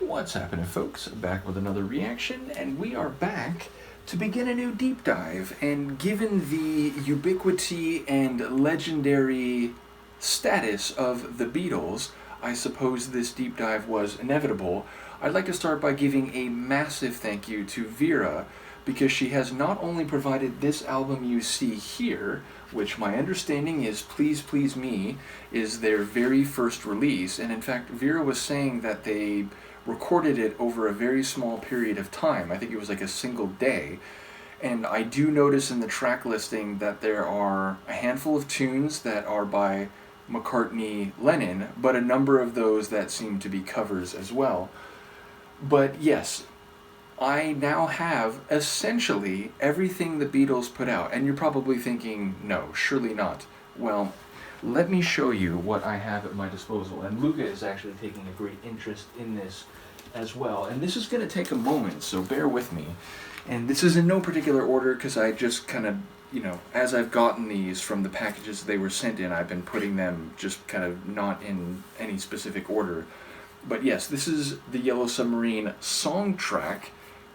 What's happening, folks? Back with another reaction, and we are back to begin a new deep dive. And given the ubiquity and legendary status of the Beatles, I suppose this deep dive was inevitable. I'd like to start by giving a massive thank you to Vera, because she has not only provided this album you see here, which my understanding is Please Please Me is their very first release, and in fact Vera was saying that they recorded it over a very small period of time. I think it was like a single day. And I do notice in the track listing that there are a handful of tunes that are by McCartney-Lennon, but a number of those that seem to be covers as well. But yes, I now have essentially everything the Beatles put out. And you're probably thinking, no, surely not. Well, let me show you what I have at my disposal. And Luca is actually taking a great interest in this as well. And this is going to take a moment, so bear with me. And this is in no particular order because I just kind of, as I've gotten these from the packages they were sent in, I've been putting them just kind of not in any specific order. But yes, this is the Yellow Submarine song track.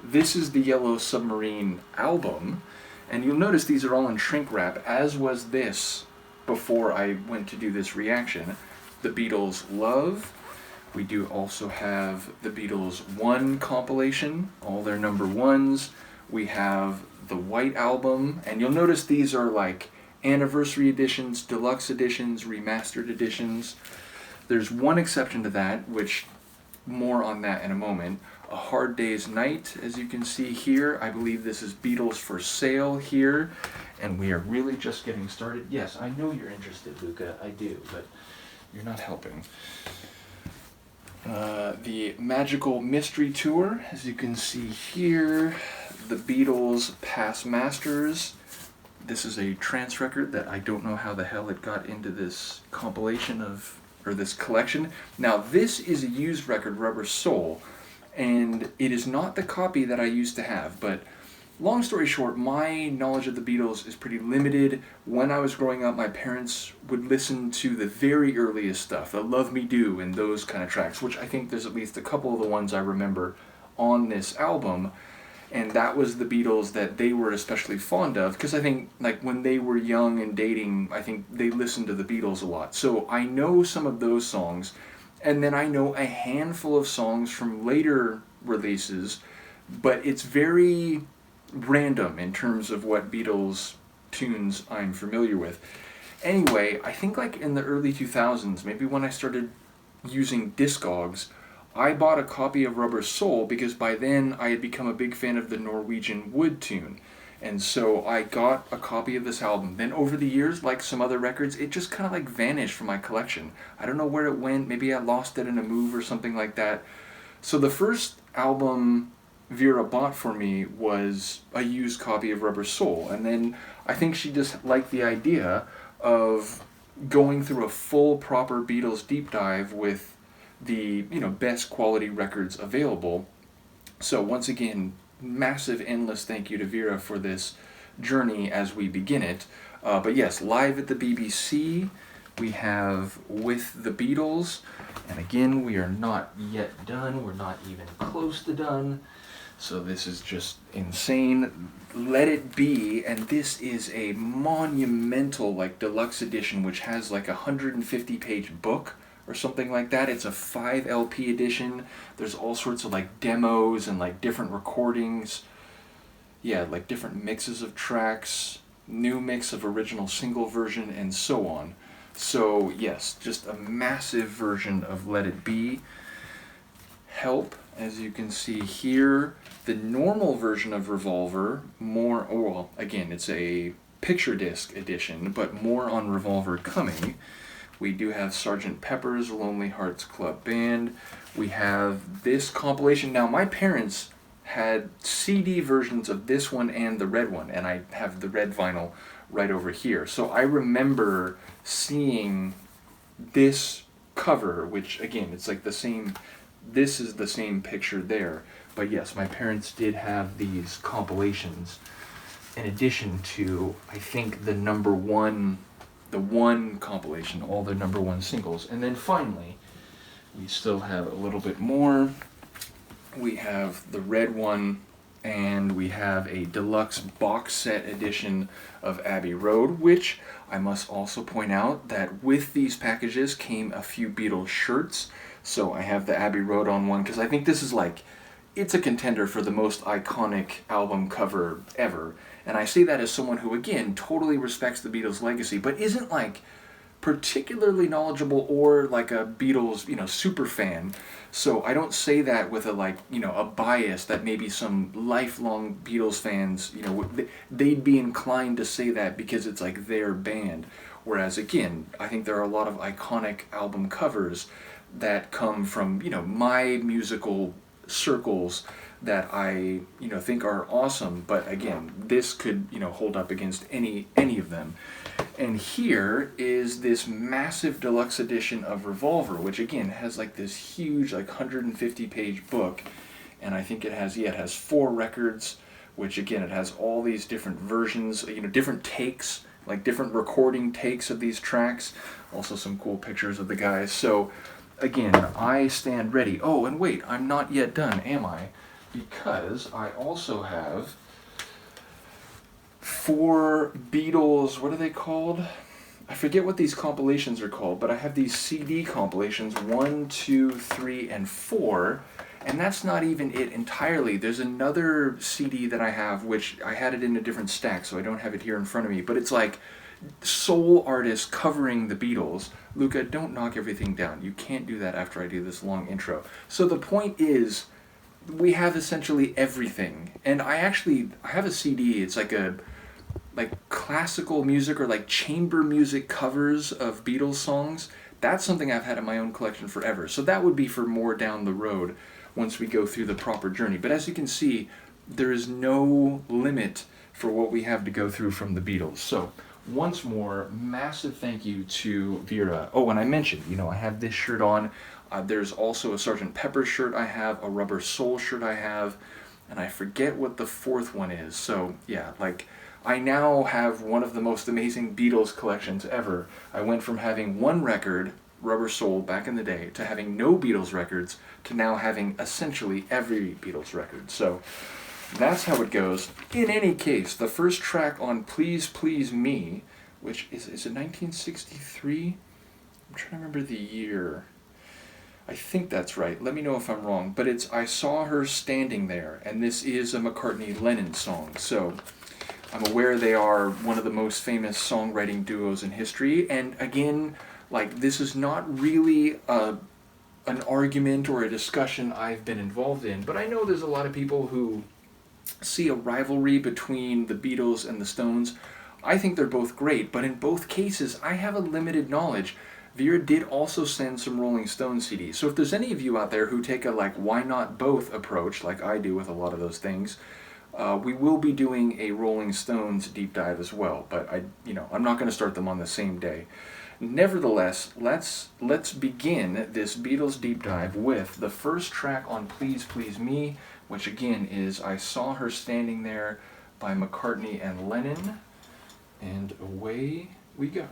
This is the Yellow Submarine album. And you'll notice these are all in shrink wrap, as was this before I went to do this reaction. The Beatles Love. We do also have the Beatles One compilation, all their number ones. We have the White Album, and you'll notice these are like anniversary editions, deluxe editions, remastered editions. There's one exception to that, which more on that in a moment. A Hard Day's Night, as you can see here. I believe this is Beatles for Sale here, and we are really just getting started. Yes, I know you're interested, Luca, I do, but you're not helping. The Magical Mystery Tour, as you can see here. The Beatles Past Masters. This is a trance record that I don't know how the hell it got into this compilation or this collection. Now, this is a used record, Rubber Soul, and it is not the copy that I used to have, but long story short, my knowledge of the Beatles is pretty limited. When I was growing up, my parents would listen to the very earliest stuff, the Love Me Do and those kind of tracks, which I think there's at least a couple of the ones I remember on this album, and that was the Beatles that they were especially fond of, because I think like when they were young and dating, I think they listened to the Beatles a lot. So I know some of those songs, and then I know a handful of songs from later releases, but it's very random in terms of what Beatles tunes I'm familiar with. Anyway, I think like in the early 2000s, maybe when I started using Discogs, I bought a copy of Rubber Soul because by then I had become a big fan of the Norwegian Wood tune. And so I got a copy of this album. Then over the years, like some other records, it just kind of like vanished from my collection. I don't know where it went. Maybe I lost it in a move or something like that. So the first album Vera bought for me was a used copy of Rubber Soul. And then I think she just liked the idea of going through a full proper Beatles deep dive with the best quality records available. So once again, massive endless thank you to Vera for this journey as we begin it. But yes, live at the BBC we have With the Beatles, and again we are not yet done, we're not even close to done, so this is just insane. Let It Be, and this is a monumental like deluxe edition which has like a 150-page book or something like that. It's a 5 LP edition. There's all sorts of like demos and like different recordings. Yeah, like different mixes of tracks, new mix of original single version, and so on. So yes, just a massive version of Let It Be. Help, as you can see here. The normal version of Revolver, again, it's a picture disc edition, but more on Revolver coming. We do have Sgt. Pepper's Lonely Hearts Club Band. We have this compilation. Now, my parents had CD versions of this one and the red one, and I have the red vinyl right over here. So I remember seeing this cover, which, again, it's like the same, this is the same picture there. But yes, my parents did have these compilations in addition to, I think, the one compilation, all the number one singles. And then finally, we still have a little bit more. We have the red one, and we have a deluxe box set edition of Abbey Road, which I must also point out that with these packages came a few Beatles shirts. So I have the Abbey Road on one because I think this is like, it's a contender for the most iconic album cover ever. And I say that as someone who, again, totally respects the Beatles' legacy, but isn't like particularly knowledgeable or like a Beatles, super fan. So I don't say that with a like, a bias that maybe some lifelong Beatles fans, they'd be inclined to say that because it's like their band. Whereas again, I think there are a lot of iconic album covers that come from, my musical circles that I, think are awesome. But again, this could, hold up against any of them. And here is this massive deluxe edition of Revolver, which again has like this huge, like 150-page book. And I think it has 4 records, which again, it has all these different versions, different takes, like different recording takes of these tracks. Also some cool pictures of the guys. So again, I stand ready. Oh, and wait, I'm not yet done, am I? Because I also have 4 Beatles, what are they called? I forget what these compilations are called, but I have these CD compilations, 1, 2, 3, and 4, and that's not even it entirely. There's another CD that I have, which I had it in a different stack, so I don't have it here in front of me, but it's like soul artists covering the Beatles. Luca, don't knock everything down. You can't do that after I do this long intro. So the point is, we have essentially everything. And I have a CD, it's like classical music or like chamber music covers of Beatles songs. That's something I've had in my own collection forever. So that would be for more down the road once we go through the proper journey. But as you can see, there is no limit for what we have to go through from the Beatles. So once more, massive thank you to Vera. Oh, and I mentioned, I have this shirt on. There's also a Sgt. Pepper shirt I have, a Rubber Soul shirt I have, and I forget what the 4th one is. So yeah, like I now have one of the most amazing Beatles collections ever. I went from having 1 record, Rubber Soul, back in the day, to having no Beatles records, to now having essentially every Beatles record. So that's how it goes. In any case, the first track on Please Please Me, which is it 1963? I'm trying to remember the year. I think that's right. Let me know if I'm wrong. But it's I Saw Her Standing There, and this is a McCartney-Lennon song. So I'm aware they are one of the most famous songwriting duos in history. And again, like this is not really an argument or a discussion I've been involved in, but I know there's a lot of people who see a rivalry between the Beatles and the Stones. I think they're both great, but in both cases, I have a limited knowledge. Vera did also send some Rolling Stones CDs. So if there's any of you out there who take a like why not both approach, like I do with a lot of those things, we will be doing a Rolling Stones deep dive as well. But I'm not going to start them on the same day. Nevertheless, let's begin this Beatles deep dive with the first track on Please Please Me, which again is I Saw Her Standing There by McCartney and Lennon. And away we go.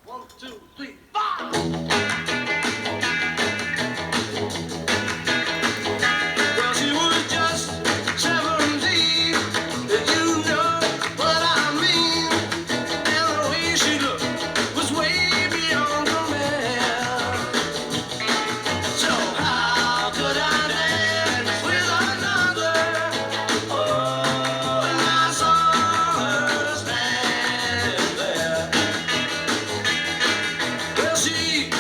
1, 2, 3, 4. Well, she was just 17, and you know what I mean. And the way she looked was way beyond compare. So how could I dance with another? Oh, and I saw her stand there. Well, she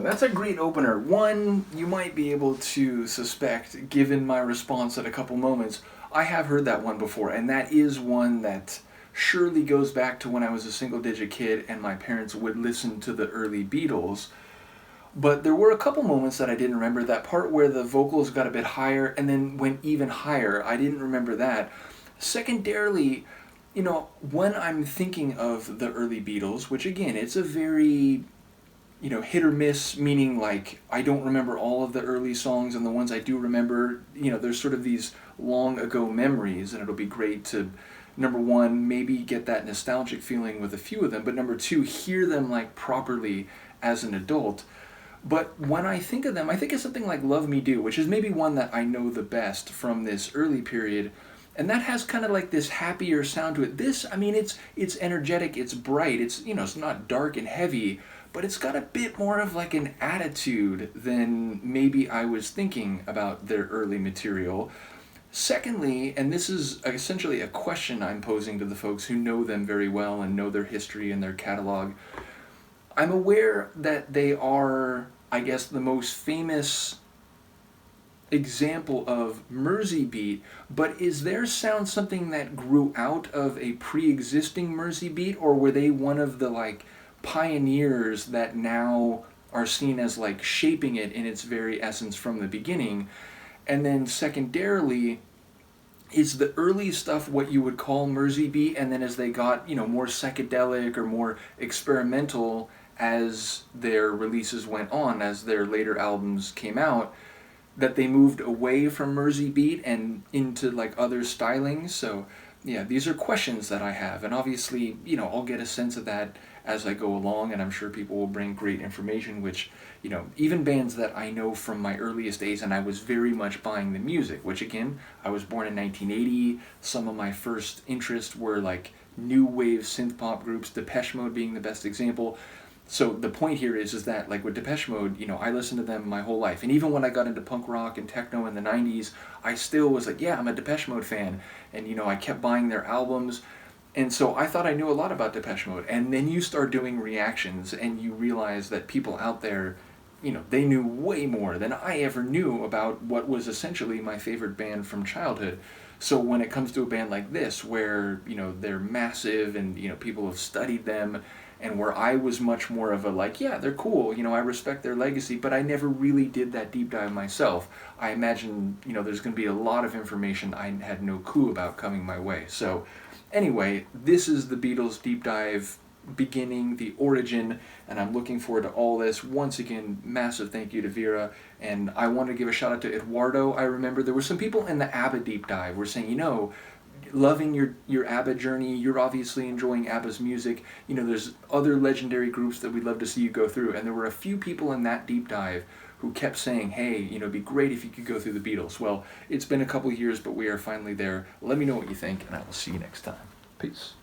That's a great opener. One, you might be able to suspect, given my response at a couple moments, I have heard that one before, and that is one that surely goes back to when I was a single-digit kid and my parents would listen to the early Beatles. But there were a couple moments that I didn't remember. That part where the vocals got a bit higher and then went even higher, I didn't remember that. Secondarily, when I'm thinking of the early Beatles, which again, it's a very, hit or miss, meaning like I don't remember all of the early songs, and the ones I do remember, there's sort of these long ago memories, and it'll be great to, number one, maybe get that nostalgic feeling with a few of them, but number two, hear them like properly as an adult. But when I think of them, I think of something like Love Me Do, which is maybe one that I know the best from this early period. And that has kind of like this happier sound to it. This, I mean, it's energetic, it's bright, it's not dark and heavy, but it's got a bit more of like an attitude than maybe I was thinking about their early material. Secondly, and this is essentially a question I'm posing to the folks who know them very well and know their history and their catalog, I'm aware that they are, I guess, the most famous example of Mersey beat, but is their sound something that grew out of a pre-existing Mersey beat, or were they one of the like pioneers that now are seen as like shaping it in its very essence from the beginning? And then secondarily, is the early stuff what you would call Mersey beat, and then as they got, more psychedelic or more experimental as their releases went on, as their later albums came out, that they moved away from Mersey beat and into like other stylings? So yeah, these are questions that I have, and obviously, I'll get a sense of that as I go along, and I'm sure people will bring great information, which, even bands that I know from my earliest days, and I was very much buying the music, which again, I was born in 1980, some of my first interests were like new wave synth pop groups, Depeche Mode being the best example. So the point here is that like with Depeche Mode, I listened to them my whole life. And even when I got into punk rock and techno in the 90s, I still was like, yeah, I'm a Depeche Mode fan. And, I kept buying their albums. And so I thought I knew a lot about Depeche Mode. And then you start doing reactions and you realize that people out there, they knew way more than I ever knew about what was essentially my favorite band from childhood. So when it comes to a band like this, where, they're massive and, people have studied them, and where I was much more of a like, yeah, they're cool, I respect their legacy, but I never really did that deep dive myself. I imagine, there's going to be a lot of information I had no clue about coming my way. So anyway, this is the Beatles deep dive beginning, the origin, and I'm looking forward to all this. Once again, massive thank you to Vera, and I want to give a shout out to Eduardo. I remember there were some people in the ABBA deep dive were saying, loving your ABBA journey, you're obviously enjoying ABBA's music, there's other legendary groups that we'd love to see you go through, and there were a few people in that deep dive who kept saying, hey, it'd be great if you could go through the Beatles. Well, it's been a couple years, but we are finally there. Let me know what you think, and I will see you next time. Peace.